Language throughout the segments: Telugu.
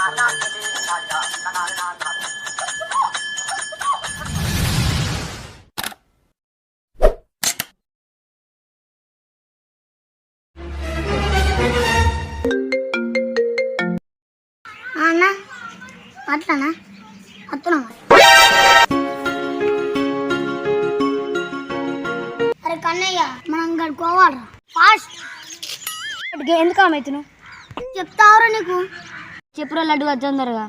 అన్న అట్లానా అత్తనా అరే కన్నయ్య మనం గడుకోవాలరా ఫాస్ట్ ఎందుకు ఆమెతును చెప్తావురా నీకు చెప్పురా లడ్డు వచ్చందరుగా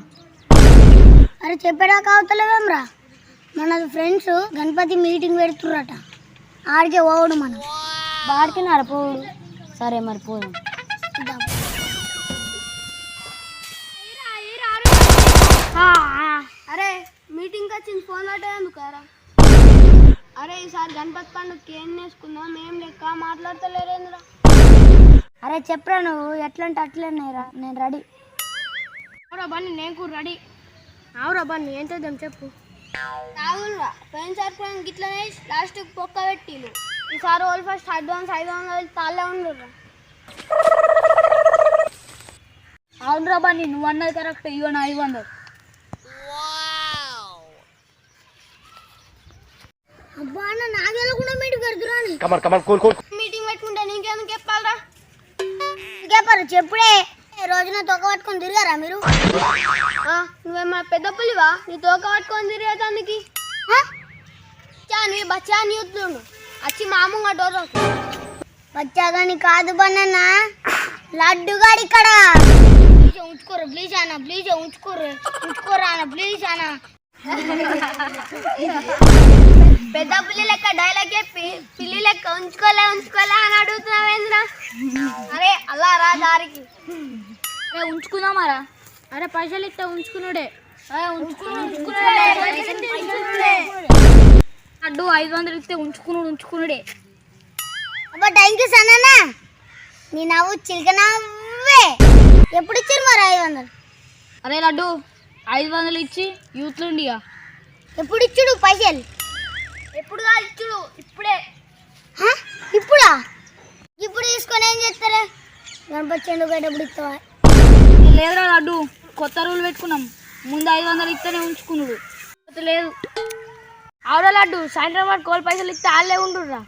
అరే చెప్పాడాక అవుతలేవేమ్రా మన ఫ్రెండ్స్ గణపతి మీటింగ్ పెడుతుర్రట ఆడికే పోవడు మనం బాడికి నడపోడు సరే మరి పోదాం అరే మీటింగ్ వచ్చింది ఫోన్ ఎందుకురా అరే ఈసారి గణపతి పండుగకి ఏం వేసుకుందాం ఏం లెక్క మాట్లాడతలేరేంద్రా అరే చెప్పరా నువ్వు ఎట్లంటే అట్లనేరా నేను రెడీ అవురా బన్నీ నేను కూడా రెడీ అవురా బన్నీ ఏం చేద్దాం చెప్పు రావురా పోయినసారి కూడా గిట్లనే లాస్ట్ పొక్క పెట్టిను ఈసారి వాళ్ళు ఫస్ట్ అడ్వాన్స్ 500 తాళ్ళే ఉండుర్రా అవునరా బన్నీ నువ్వు అన్నది కరెక్ట్ ఇవ్వ నా 500 అబ్బా అన్న నాగేలో కూడా మీటింగ్ పెడుతురాని మీటింగ్ పెట్టుకుంటే నీకెందుకు చెప్పాలరా చెప్పారు చెప్పుడే రోజున తోక పట్టుకొని తిరిగారా మీరు నువ్వేమన్నా పెద్ద పులివా నీ తోక పట్టుకొని తిరిగేదానికి నీ బచ్చా యూత్లు వచ్చి మామూలుగా డోర్ బచ్చా కానీ కాదు బన్న లడ్డుగాడు ఇక్కడ ఉంచుకోరు ప్లీజ్ అన్న ప్లీజ్ ఉంచుకోరా అన్న ప్లీజ్ అన్న పెద్ద పిల్లి లెక్క డైలాగ్ చెప్పి పిల్లి లెక్క ఉంచుకోలే అని అడుగుతున్నావేంద్రా అరే అలా రా దారికి ఉంచుకుందామారా అరే పైసలు ఇస్తే ఉంచుకున్నాడే లడ్డు 500 ఇస్తే ఉంచుకున్నాడే అబ్బా థ్యాంక్ యూ సన్నా నీ నవ్వు చిలక నవ్వే ఎప్పుడు ఇచ్చారు మరి 500 అరే లడ్డు 500 ఇచ్చి యూత్లో ఉండిగా ఎప్పుడు ఇచ్చుడు పైసలు ఎప్పుడు కాదు ఇచ్చుడు ఇప్పుడే ఇప్పుడా ఇప్పుడు తీసుకొని ఏం చేస్తారే గణపతి చెండు ఎప్పుడు ఇస్తావా లేదురా లడ్డు కొత్త రూల్ పెట్టుకున్నాం ముందు 500 ఇస్తేనే ఉంచుకున్నాడు లేదు ఆవురా లడ్డు సాయంత్రం వాడు కోల్ పైసలు ఇస్తే వాళ్ళే ఉండుర్రా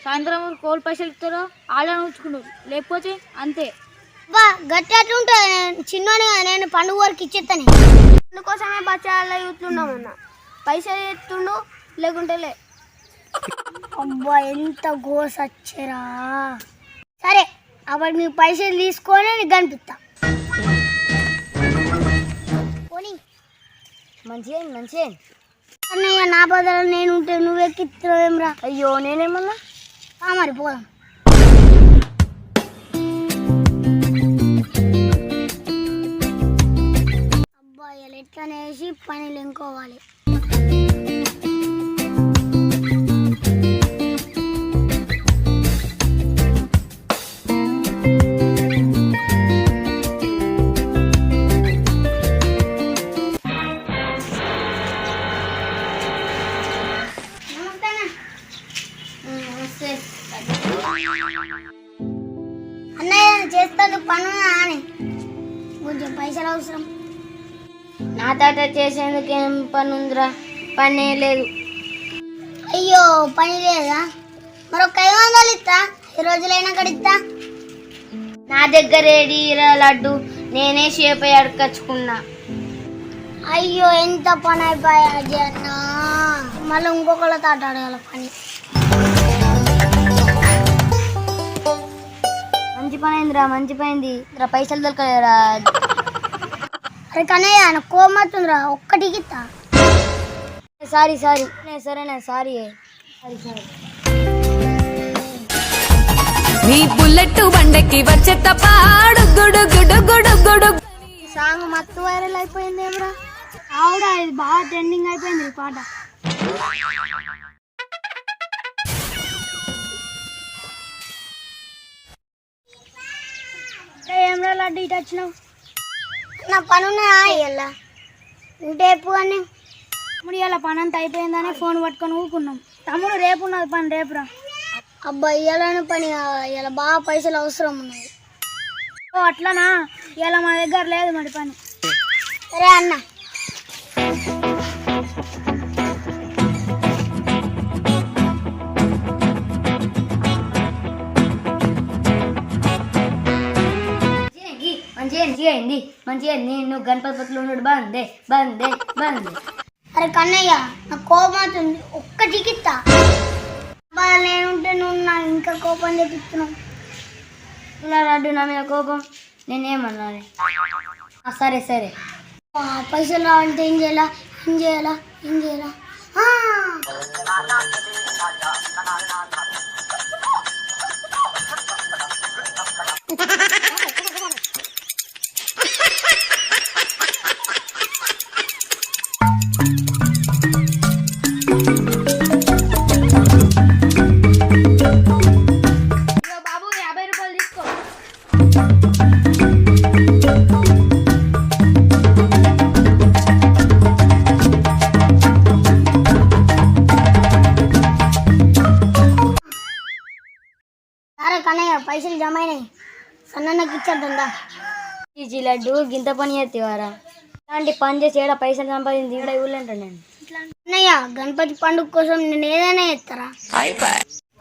సాయంత్రం కోల్ పైసలు ఇస్తారో వాళ్ళని ఉంచుకున్నాడు లేకపోతే అంతే బా గట్టి అట్లుంటుంది చిన్నోని నేను పండుగ వరకు ఇచ్చేస్తాను అందుకోసమే బచ్చాల యూత్లున్నామన్నా పైసలు ఎత్తుండు లేకుంటే లే అబ్బా ఎంత గోసచ్చరా సరే అప్పుడు మీ పైసలు తీసుకొని నీకు కనిపిస్తా పోనీ మంచిగా అన్నయ్య నా బదులు నేను ఉంటే నువ్వెక్కిస్తావేమ్రా అయ్యో నేనేమన్నా మరి పోదాం అబ్బాయిలు ఎట్లనేసి పనులు ఇంకోవాలి అన్నయ్య చేస్తాను పను అని కొంచెం పైసలు అవసరం నా తాత చేసేందుకు ఏం పని ఉందిరా పని లేదు అయ్యో పని లేదా మరొక 500 ఇస్తా ఈ రోజులైనా కడిస్తా నా దగ్గర ఏడిరా లడ్డు నేనే షేప్ అడకచ్చుకున్నా అయ్యో ఎంత పని అయిపోయా అన్న మళ్ళీ ఇంకొకళ్ళ తాట అడగాల పని మంచి పని అయిందిరా మంచి పైంది పైసలు దొరకలేరా అరే కన్నయ్య నాకు కోమతుందిరా ఒక్కటికి ఇస్తా సారీ సరేనా సారీ నీ బుల్లెట్ బండకి వచ్చే తపాడు గుడు గుడు గుడు గుడు సాంగ్ మత్తు వైరల్ అయిపోయింది ఏమరా ఆవిడా ఇది బాగా ట్రెండింగ్ అయిపోయింది ఈ పాట ఏమరా లడ్డు ఇటు వచ్చినావు నా పనున్నా ఇలా ఉంటే ఎప్పు కానీ తమ్ముడు ఇలా పని అంతా అయిపోయిందని ఫోన్ పట్టుకొని ఊరుకున్నాం తమ్ముడు రేపు ఉన్నది పని రేపురా అబ్బా ఇవ్వాలని పని ఇలా బాగా పైసలు అవసరం ఉన్నాయి ఓ అట్లనా ఇలా మా దగ్గర లేదు మరి పని సరే అన్న. మంచిగా అయింది నువ్వు గణపతి పత్రులు ఉన్నాడు బాగుంది బాగుంది బాగుంది. అరే కన్నయ్య నాకు కోపం అవుతుంది, ఒక్క చికిత్స నేనుంటే నువ్వు నాకు ఇంకా కోపం తెప్పిస్తున్నావు. ఇలా లడ్డు నా మీద కోపం నేనేమన్నాను. సరే సరే పైసలు రావంటే ఏం చేయాలా ఏం చేయాలా ఏం చేయాలా? బాబు 50 రూపాయలు తీసుకో. సరే కన్నయ్య పైసలు జమ అయినాయి, సన్నకి ఇచ్చేద్దా. ఈ లడ్డు గింత పని చేస్తేవారా? ఇలాంటి పని చేసి ఏడా పైసలు సంపాదించి ఇక్కడ ఊళ్ళంటా నేను. అన్నయ్య గణపతి పండుగ కోసం నేను ఏదైనా చేస్తారా?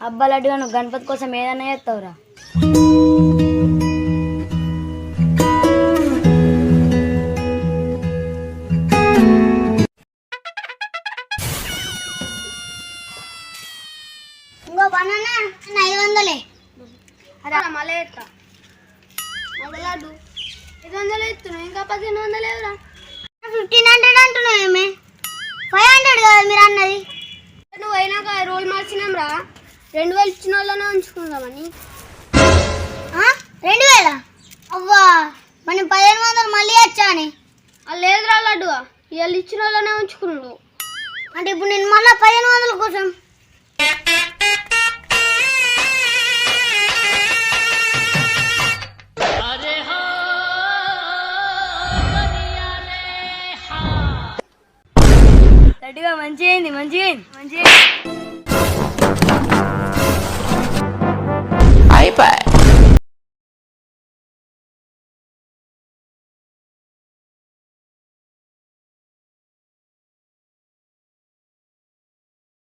అబ్బా లడ్డుగా నువ్వు గణపతి కోసం ఏదైనా చేస్తావురా? ఇంకో పని 500. అరే మళ్ళీ ఎత్తా లడ్డు 500 ఎత్తున్నావు, ఇంకా 1500 లేవురా. 1500 అంటున్నావు ఏమే? 500 కదా మీరు అన్నది. నువ్వు అయినాక రోల్ మార్చినాం రా, 2000 ఇచ్చిన వాళ్ళనే ఉంచుకుందామని. 2000? అవ్వా మనం 1500 మళ్ళీ వచ్చాని. అది లేదురా లడ్డుగా, వీళ్ళు ఇచ్చిన వాళ్ళనే ఉంచుకున్నాడు. అంటే ఇప్పుడు నేను మళ్ళీ 1500 కోసం లడ్డుగా మంచిగా అయింది మంచిగా అయింది. అయిపోయి